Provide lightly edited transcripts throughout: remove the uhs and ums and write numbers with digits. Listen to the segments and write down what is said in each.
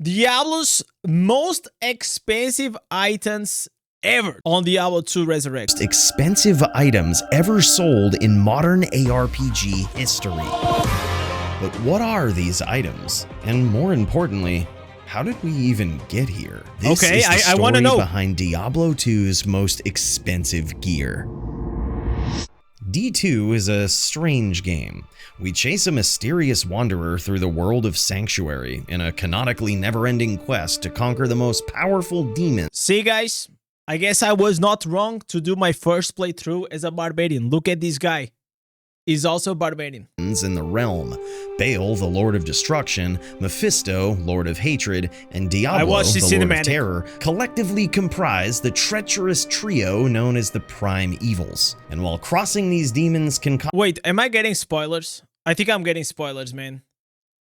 Diablo's most expensive items ever on Diablo 2 Resurrect. Expensive items ever sold in modern ARPG history. But what are these items? And more importantly, how did we even get here? This is the story I want to know behind Diablo 2's most expensive gear. D2 is a strange game. We chase a mysterious wanderer through the world of Sanctuary in a canonically never-ending quest to conquer the most powerful demon. See guys, I guess I was not wrong to do my first playthrough as a barbarian. Look at this guy. He's also barbarian. In the realm. Baal, the Lord of Destruction, Mephisto, Lord of Hatred, and Diablo, the Lord of Terror, collectively comprise the treacherous trio known as the Prime Evils. And while crossing these demons can Wait, am I getting spoilers? I think I'm getting spoilers, man.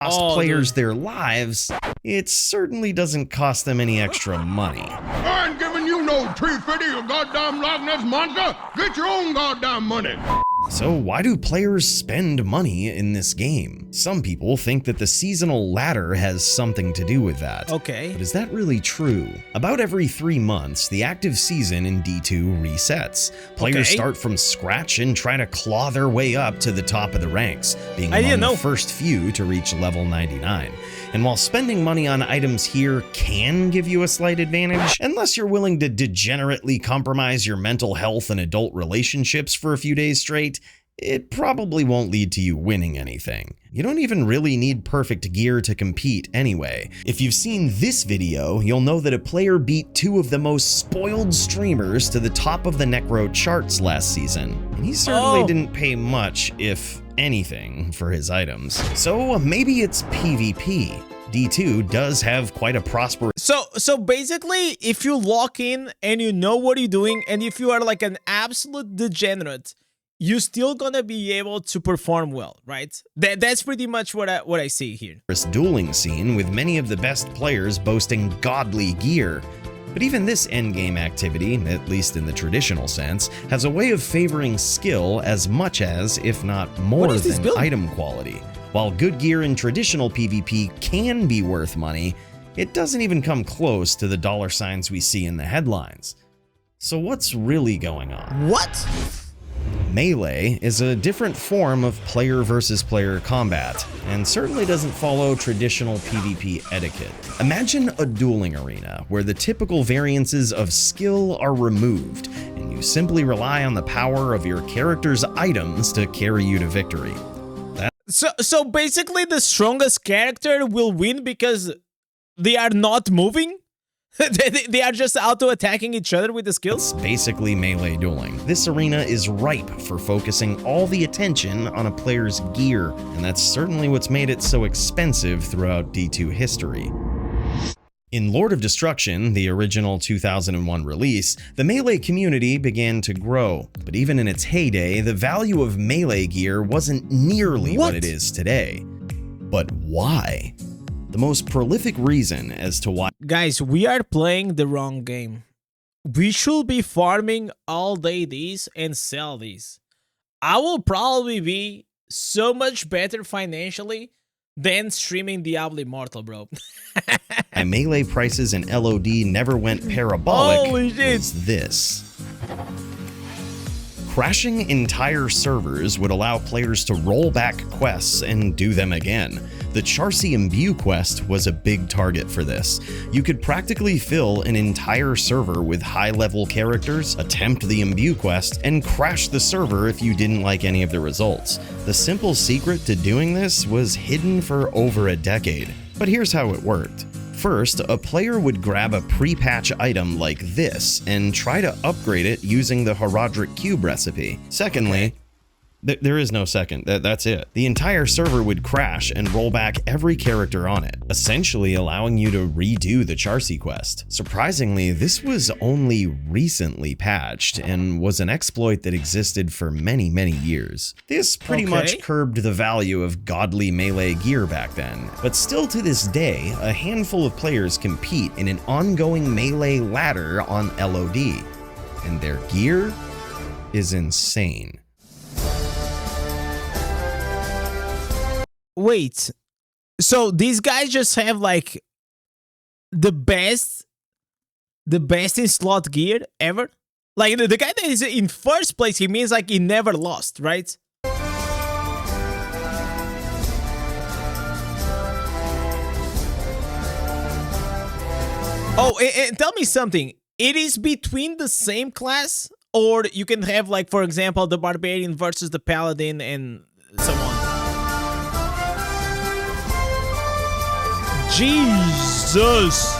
Cost players their lives, it certainly doesn't cost them any extra money. I ain't giving you no $350 a goddamn Loch Ness monster. Get your own goddamn money. So why do players spend money in this game? Some people think that the seasonal ladder has something to do with that. Okay. But is that really true? About every 3 months, the active season in D2 resets. Players start from scratch and try to claw their way up to the top of the ranks, being among the first few to reach level 99. And while spending money on items here can give you a slight advantage, unless you're willing to degenerately compromise your mental health and adult relationships for a few days straight, it probably won't lead to you winning anything. You don't even really need perfect gear to compete anyway. If you've seen this video, you'll know that a player beat 2 of the most spoiled streamers to the top of the Necro charts last season. And he certainly didn't pay much, if anything, for his items. So maybe it's PvP. D2 does have quite a prosperous. So basically, if you lock in and you know what you're doing, and if you are like an absolute degenerate, you're still gonna be able to perform well, right? That's pretty much what I see here. Dueling scene with many of the best players boasting godly gear. But even this endgame activity, at least in the traditional sense, has a way of favoring skill as much as, if not more than, item quality. While good gear in traditional PvP can be worth money, it doesn't even come close to the dollar signs we see in the headlines. So what's really going on? What? Melee is a different form of player versus player combat, and certainly doesn't follow traditional PvP etiquette. Imagine a dueling arena where the typical variances of skill are removed, and you simply rely on the power of your character's items to carry you to victory. So basically the strongest character will win because they are not moving? They are just auto-attacking each other with the skills? It's basically melee dueling. This arena is ripe for focusing all the attention on a player's gear, and that's certainly what's made it so expensive throughout D2 history. In Lord of Destruction, the original 2001 release, the melee community began to grow, but even in its heyday, the value of melee gear wasn't nearly what it is today. But why? The most prolific reason as to why— Guys, we are playing the wrong game. We should be farming all day these and sell these. I will probably be so much better financially than streaming Diablo Immortal, bro. Melee prices and LOD never went parabolic. Holy shit. Was this. Crashing entire servers would allow players to roll back quests and do them again. The Charcy Imbue quest was a big target for this. You could practically fill an entire server with high-level characters, attempt the Imbue quest, and crash the server if you didn't like any of the results. The simple secret to doing this was hidden for over a decade. But here's how it worked. First, a player would grab a pre-patch item like this and try to upgrade it using the Horadric Cube recipe. Secondly, there is no second, that's it. The entire server would crash and roll back every character on it, essentially allowing you to redo the Charcy quest. Surprisingly, this was only recently patched and was an exploit that existed for many years. This pretty much curbed the value of godly melee gear back then, but still to this day, a handful of players compete in an ongoing melee ladder on LOD, and their gear is insane. Wait, so these guys just have like the best, the best in slot gear ever. Like the guy that is in first place, he means like he never lost, right? Oh, and tell me something. It is between the same class, or you can have, like, for example, the Barbarian versus the Paladin and so on. Jesus.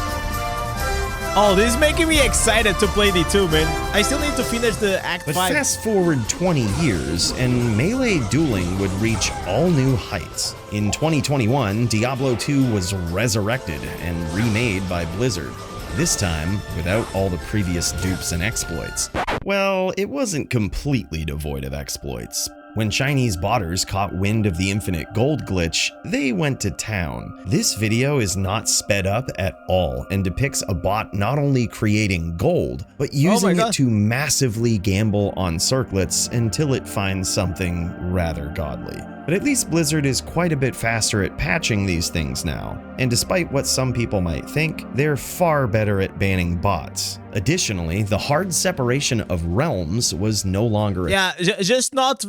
Oh, this is making me excited to play D2, man. I still need to finish the Act But 5. fast forward 20 years, and melee dueling would reach all new heights. In 2021, Diablo 2 was resurrected and remade by Blizzard. This time, without all the previous dupes and exploits. Well, it wasn't completely devoid of exploits. When Chinese botters caught wind of the infinite gold glitch, they went to town. This video is not sped up at all and depicts a bot not only creating gold, but using it to massively gamble on circlets until it finds something rather godly. But at least Blizzard is quite a bit faster at patching these things now, and despite what some people might think, they're far better at banning bots. Additionally, the hard separation of realms was no longer just not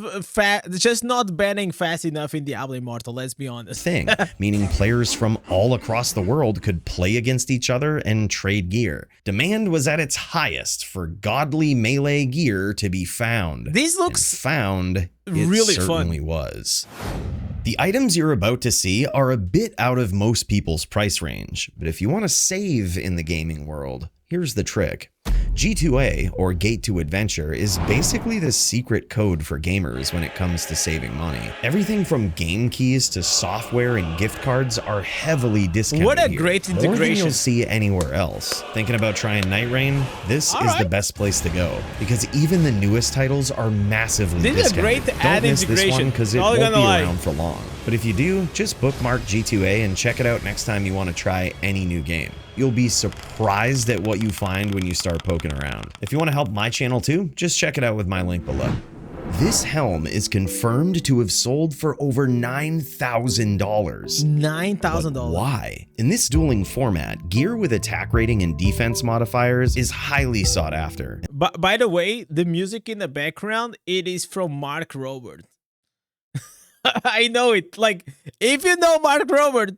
banning fast enough in Diablo Immortal, let's be honest. Thing, meaning players from all across the world could play against each other and trade gear. Demand was at its highest for godly melee gear to be found. This looks found. Really it certainly was. The items you're about to see are a bit out of most people's price range, but if you want to save in the gaming world, here's the trick. G2A, or Gate to Adventure, is basically the secret code for gamers when it comes to saving money. Everything from game keys to software and gift cards are heavily discounted. What a great integration. More than you'll see anywhere else. Thinking about trying Night Rain? This is the best place to go, because even the newest titles are massively discounted. This is a great ad integration. Don't miss this one because it won't be around for long. But if you do, just bookmark G2A and check it out next time you want to try any new game. You'll be surprised at what you find when you start poking around. If you want to help my channel too, just check it out with my link below. This helm is confirmed to have sold for over $9,000. $9,000. Why? In this dueling format, gear with attack rating and defense modifiers is highly sought after. But by the way, the music in the background, it is from Mark Robert. I know it. Like, if you know Mark Robert,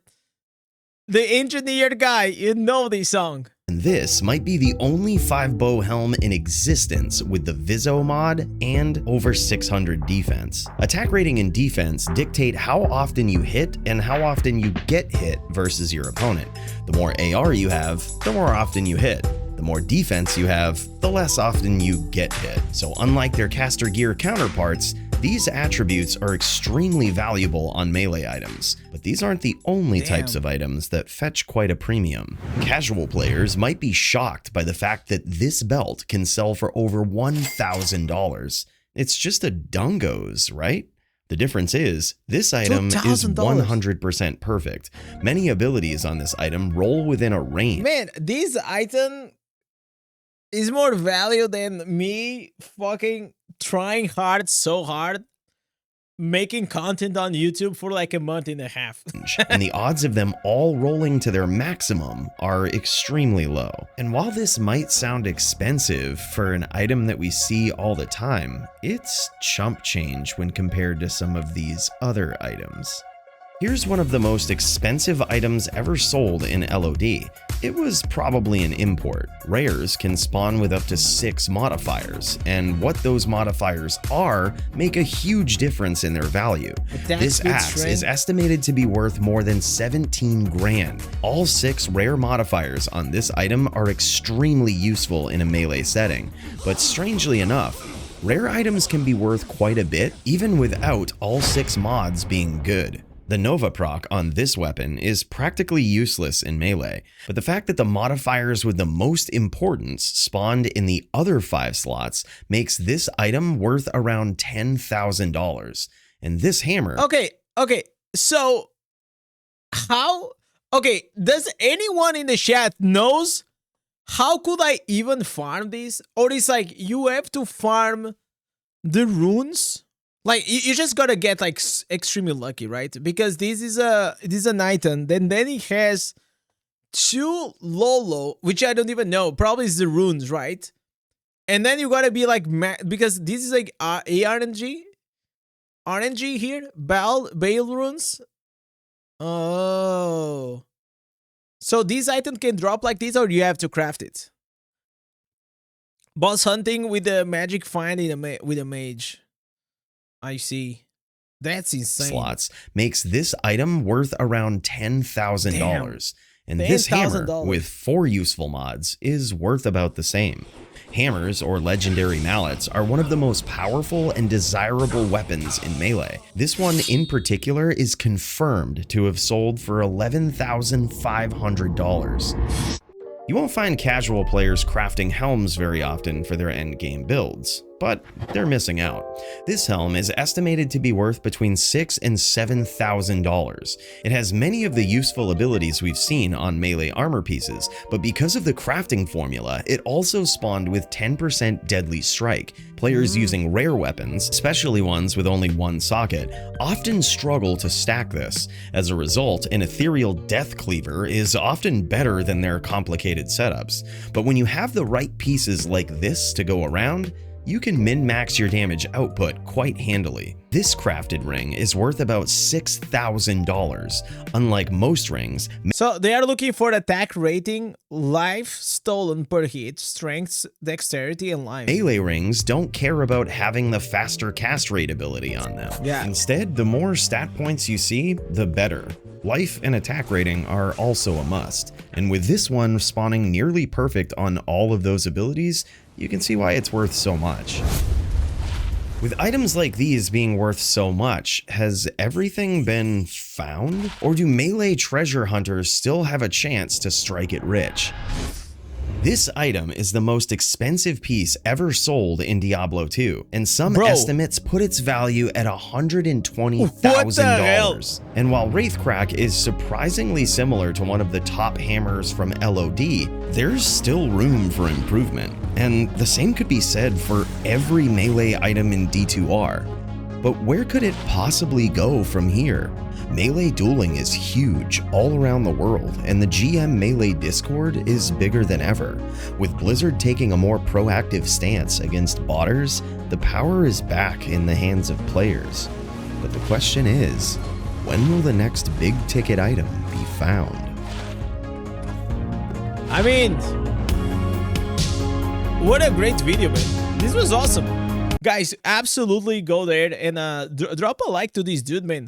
the engineer guy, you know this song. And this might be the only 5-bow helm in existence with the Viso mod and over 600 defense. Attack rating and defense dictate how often you hit and how often you get hit versus your opponent. The more AR you have, the more often you hit. The more defense you have, the less often you get hit. So unlike their caster gear counterparts, these attributes are extremely valuable on melee items, but these aren't the only types of items that fetch quite a premium. Casual players might be shocked by the fact that this belt can sell for over $1,000. It's just a dungo's, right? The difference is, this item is 100% perfect. Many abilities on this item roll within a range. Man, this item is more value than me fucking trying hard, so hard, making content on YouTube for like a month and a half. And the odds of them all rolling to their maximum are extremely low. And while this might sound expensive for an item that we see all the time, it's chump change when compared to some of these other items. Here's one of the most expensive items ever sold in LOD. It was probably an import. Rares can spawn with up to 6 modifiers, and what those modifiers are make a huge difference in their value. This axe is estimated to be worth more than 17 grand. All 6 rare modifiers on this item are extremely useful in a melee setting, but strangely enough, rare items can be worth quite a bit even without all 6 mods being good. The Nova proc on this weapon is practically useless in melee, but the fact that the modifiers with the most importance spawned in the other 5 slots makes this item worth around $10,000. And this hammer... Okay, so how... Okay, does anyone in the chat knows how could I even farm this? Or it's like, you have to farm the runes? Like, you just gotta get like extremely lucky, right? Because this is an item, then it has 2 Lolo, which I don't even know. Probably is the runes, right? And then you gotta be like, because this is like ARNG. RNG here? Bale runes? Oh. So these items can drop like this, or you have to craft it? Boss hunting with the magic find with a mage. I see. That's insane. Slots makes this item worth around $10,000. And this hammer, with 4 useful mods, is worth about the same. Hammers, or legendary mallets, are one of the most powerful and desirable weapons in Melee. This one in particular is confirmed to have sold for $11,500. You won't find casual players crafting helms very often for their endgame builds, but they're missing out. This helm is estimated to be worth between $6,000 and $7,000. It has many of the useful abilities we've seen on Melee armor pieces, but because of the crafting formula, it also spawned with 10% deadly strike. Players using rare weapons, especially ones with only 1 socket, often struggle to stack this. As a result, an ethereal death cleaver is often better than their complicated setups. But when you have the right pieces like this to go around, you can min-max your damage output quite handily. This crafted ring is worth about $6,000. Unlike most rings, so they are looking for attack rating, life stolen per hit, strength, dexterity, and life. Melee rings don't care about having the faster cast rate ability on them. Yeah. Instead, the more stat points you see, the better. Life and attack rating are also a must, and with this one spawning nearly perfect on all of those abilities, you can see why it's worth so much. With items like these being worth so much, has everything been found? Or do Melee treasure hunters still have a chance to strike it rich? This item is the most expensive piece ever sold in Diablo 2, and some estimates put its value at $120,000. And while Wraithcrack is surprisingly similar to one of the top hammers from LOD, there's still room for improvement. And the same could be said for every Melee item in D2R. But where could it possibly go from here? Melee dueling is huge all around the world, and the GM Melee Discord is bigger than ever. With Blizzard taking a more proactive stance against botters, the power is back in the hands of players. But the question is, when will the next big ticket item be found? I mean, what a great video, man. This was awesome. Guys, absolutely go there and drop a like to this dude, man.